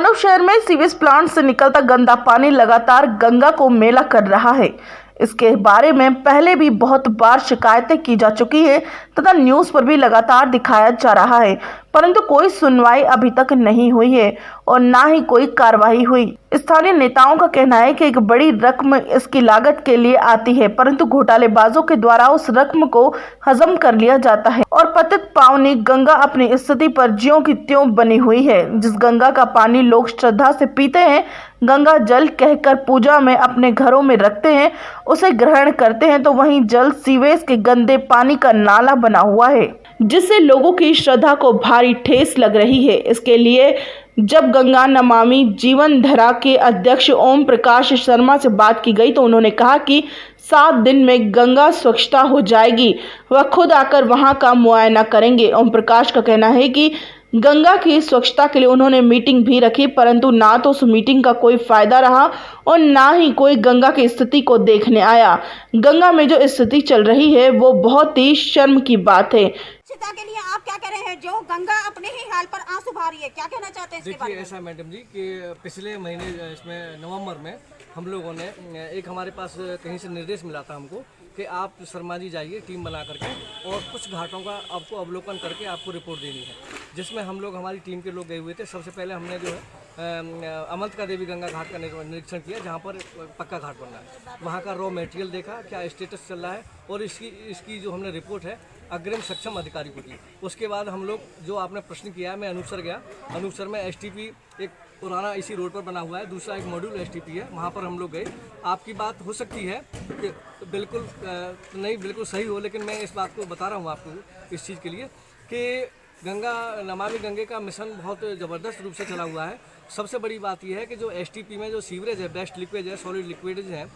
मानव शहर में sewage plant से निकलता गंदा पानी लगातार गंगा को मैला कर रहा है। इसके बारे में पहले भी बहुत बार शिकायतें की जा चुकी है तथा न्यूज़ पर भी लगातार दिखाया जा रहा है, परंतु कोई सुनवाई अभी तक नहीं हुई है और ना ही कोई कार्रवाई हुई। स्थानीय नेताओं का कहना है कि एक बड़ी रकम इसकी लागत के लिए आती है, परंतु घोटालेबाजों के द्वारा उस रकम को हजम कर लिया जाता है और पतित पावनी गंगा अपनी स्थिति पर ज्यों की त्यों बनी हुई है। जिस गंगा का पानी लोग श्रद्धा से पीते हैं, गंगा जल कहकर पूजा में अपने घरों में रखते हैं, उसे ग्रहण करते हैं, तो वहीं जल सीवेज के गंदे पानी का नाला बना हुआ है, जिससे लोगों की श्रद्धा को भारी ठेस लग रही है। इसके लिए जब गंगा नमामि जीवन धारा के अध्यक्ष ओम प्रकाश शर्मा से बात की गई तो उन्होंने कहा कि 7 दिन में गंगा स्वच्छता हो जाएगी, वह खुद आकर वहां का मुआयना करेंगे। ओम प्रकाश का कहना है कि गंगा की स्वच्छता के लिए उन्होंने मीटिंग भी रखी, परंतु ना तो उस मीटिंग का कोई फायदा रहा और ना ही कोई गंगा की स्थिति को देखने आया। गंगा में जो स्थिति चल रही है वो बहुत ही शर्म की बात है। स्वच्छता के लिए आप क्या कह रहे हैं, जो गंगा अपने ही हाल पर आंसू बहा रही है, क्या कहना चाहते हैं इसके बारे में? ऐसा मैडम जी कि पिछले महीने इसमें नवंबर में हम लोगों ने एक हमारे पास कहीं से निर्देश मिला था हमको कि आप शर्मा जी जाइए टीम बना करके और कुछ घाटों का आपको अवलोकन करके आपको रिपोर्ट देनी है, जिसमें हम लोग हमारी टीम के लोग गए हुए थे। सबसे पहले हमने जो है अमलका देवी गंगा घाट का निरीक्षण किया, जहाँ पर पक्का घाट बनना है। वहाँ का रॉ मटेरियल देखा, क्या स्टेटस चल रहा है, और इसकी जो हमने रिपोर्ट है अग्रिम सक्षम अधिकारी को दी। उसके बाद हम लोग जो आपने प्रश्न किया, मैं अनूपसर गया। अनूपसर में एसटीपी एक पुराना इसी रोड पर बना हुआ है, दूसरा एक मॉड्यूल एसटीपी है, वहाँ पर हम लोग गए। आपकी बात हो सकती है कि बिल्कुल नहीं बिल्कुल सही हो, लेकिन मैं इस बात को बता रहा हूँ आपको इस चीज़ के लिए कि गंगा नमामि गंगे का मिशन बहुत ज़बरदस्त रूप से चला हुआ है। सबसे बड़ी बात यह है कि जो एसटीपी में जो सीवरेज है, बेस्ट लिक्विड है, सॉलिड लिक्विडेज है,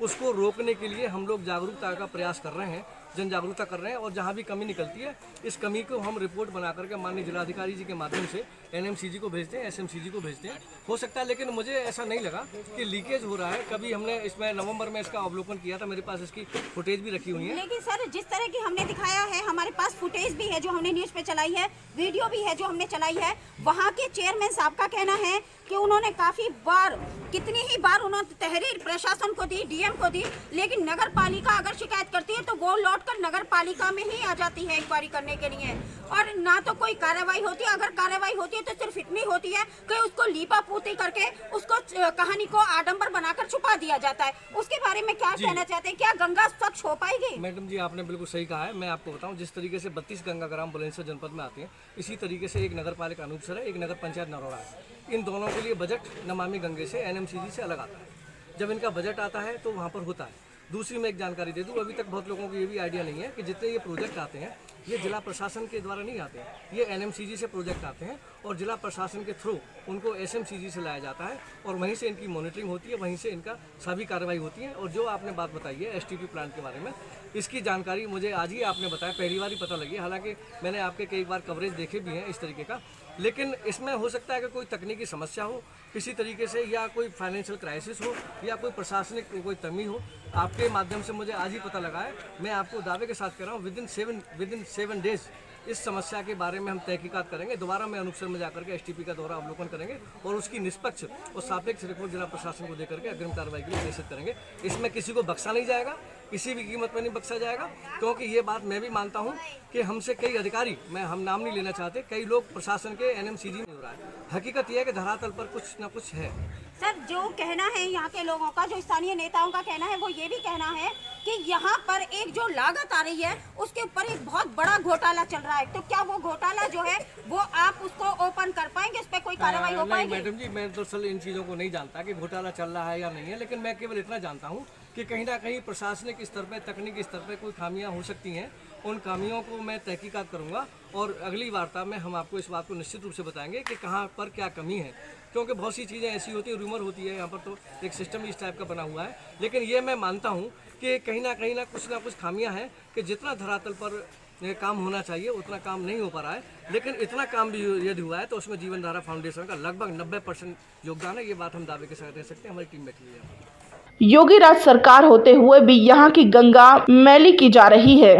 उसको रोकने के लिए हम लोग जागरूकता का प्रयास कर रहे हैं, जन जागरूकता कर रहे हैं। और जहाँ भी कमी निकलती है, इस कमी को हम रिपोर्ट बना करके माननीय जिलाधिकारी जी के माध्यम से एनएमसीजी को भेजते हैं, एसएमसीजी को भेजते हैं। हो सकता है, लेकिन मुझे ऐसा नहीं लगा कि लीकेज हो रहा है। कभी हमने इसमें नवंबर में इसका अवलोकन किया था, मेरे पास इसकी फुटेज भी रखी हुई है। लेकिन सर, जिस तरह की हमने दिखाया है, हमारे पास फुटेज भी है जो हमने न्यूज़ पे चलाई है, वीडियो भी है जो हमने चलाई है। वहाँ के चेयरमैन साहब का कहना है कि उन्होंने काफ़ी बार, कितनी ही बार उन्होंने तहरीर प्रशासन को दी, डीएम को दी, लेकिन नगर पालिका अगर शिकायत करती है तो वो लौटकर नगर पालिका में ही आ जाती है इंक्वायरी करने के लिए, और ना तो कोई कार्रवाई होती है। अगर कार्रवाई होती है तो सिर्फ इतनी होती है कि उसको लीपा पोती करके उसको कहानी को आडंबर बनाकर छुपा दिया जाता है। उसके बारे में क्या कहना चाहते हैं, क्या गंगा स्वच्छ हो पाएगी? मैडम जी, आपने बिल्कुल सही कहा है। मैं आपको बताऊं, जिस तरीके से 32 गंगा ग्राम बुलंदशहर जनपद में आते हैं, इसी तरीके से एक नगर पालिका अनूपसर है, एक नगर पंचायत नरोड़ा है। इन दोनों के लिए बजट नमामि गंगे से एनएमसीजी से अलग आता है। जब इनका बजट आता है तो वहाँ पर होता है। दूसरी मैं एक जानकारी दे दूं, अभी तक बहुत लोगों को ये भी आइडिया नहीं है कि जितने ये प्रोजेक्ट आते हैं, ये जिला प्रशासन के द्वारा नहीं आते हैं, ये एनएमसीजी से प्रोजेक्ट आते हैं और जिला प्रशासन के थ्रू उनको एसएमसीजी से लाया जाता है और वहीं से इनकी मॉनिटरिंग होती है, वहीं से इनका सभी कार्रवाई होती है। और जो आपने बात बताई है एसटीपी प्लांट के बारे में, इसकी जानकारी मुझे आज ही आपने बताया, पहली बार ही पता लगी। हालांकि मैंने आपके कई बार कवरेज देखे भी हैं इस तरीके का, लेकिन इसमें हो सकता है कि कोई तकनीकी समस्या हो किसी तरीके से, या कोई फाइनेंशियल क्राइसिस हो, या कोई प्रशासनिक कोई कमी हो। आपके माध्यम से मुझे आज ही पता लगा है। मैं आपको दावे के साथ कह रहा हूँ, विदिन 7 डेज इस समस्या के बारे में हम तहकीकात करेंगे। दोबारा मैं अनूपसर में जाकर के एसटीपी का दौरा अवलोकन करेंगे और उसकी निष्पक्ष और सापेक्ष रिपोर्ट जिला प्रशासन को देकर के अग्रिम कार्रवाई के लिए प्रेषित करेंगे। इसमें किसी को बख्शा नहीं जाएगा, किसी भी कीमत पर नहीं बख्शा जाएगा, क्योंकि ये बात मैं भी मानता हूँ कि हमसे कई अधिकारी, हम नाम नहीं लेना चाहते, कई लोग प्रशासन के एनएमसीजी में हो रहा है। हकीकत यह है कि धरातल पर कुछ ना कुछ है। सर, जो कहना है यहाँ के लोगों का, जो स्थानीय नेताओं का कहना है, वो ये भी कहना है कि यहाँ पर एक जो लागत आ रही है उसके ऊपर एक बहुत बड़ा घोटाला चल रहा है। तो क्या वो घोटाला जो है वो आप उसको ओपन कर पाएंगे, उस पर कोई कार्रवाई हो पाएगी? नहीं मैडम जी, मैं दरअसल इन चीज़ों को नहीं जानता कि घोटाला चल रहा है या नहीं है, लेकिन मैं केवल इतना जानता हूँ कि कहीं ना कहीं प्रशासनिक स्तर पर, तकनीकी स्तर पर कोई खामियाँ हो सकती हैं। उन खामियों को मैं तहकीकात करूँगा और अगली वार्ता में हम आपको इस बात को निश्चित रूप से बताएंगे कि कहाँ पर क्या कमी है, क्योंकि बहुत सी चीज़ें ऐसी होती है, रूमर होती है, यहाँ पर तो एक सिस्टम इस टाइप का बना हुआ है। लेकिन ये मैं मानता हूँ कि कहीं ना कुछ खामियाँ हैं कि जितना धरातल पर काम होना चाहिए उतना काम नहीं हो पा रहा है। लेकिन इतना काम भी यदि हुआ है तो उसमें जीवन धारा फाउंडेशन का लगभग 90% योगदान है। ये बात हम दावे के साथ कह सकते हैं, हमारी टीम बैठी हुई है। योगी राज सरकार होते हुए भी यहाँ की गंगा मैली की जा रही है।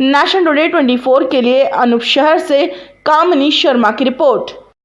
नेशन टुडे 24 के लिए अनूप शहर से कामनी शर्मा की रिपोर्ट।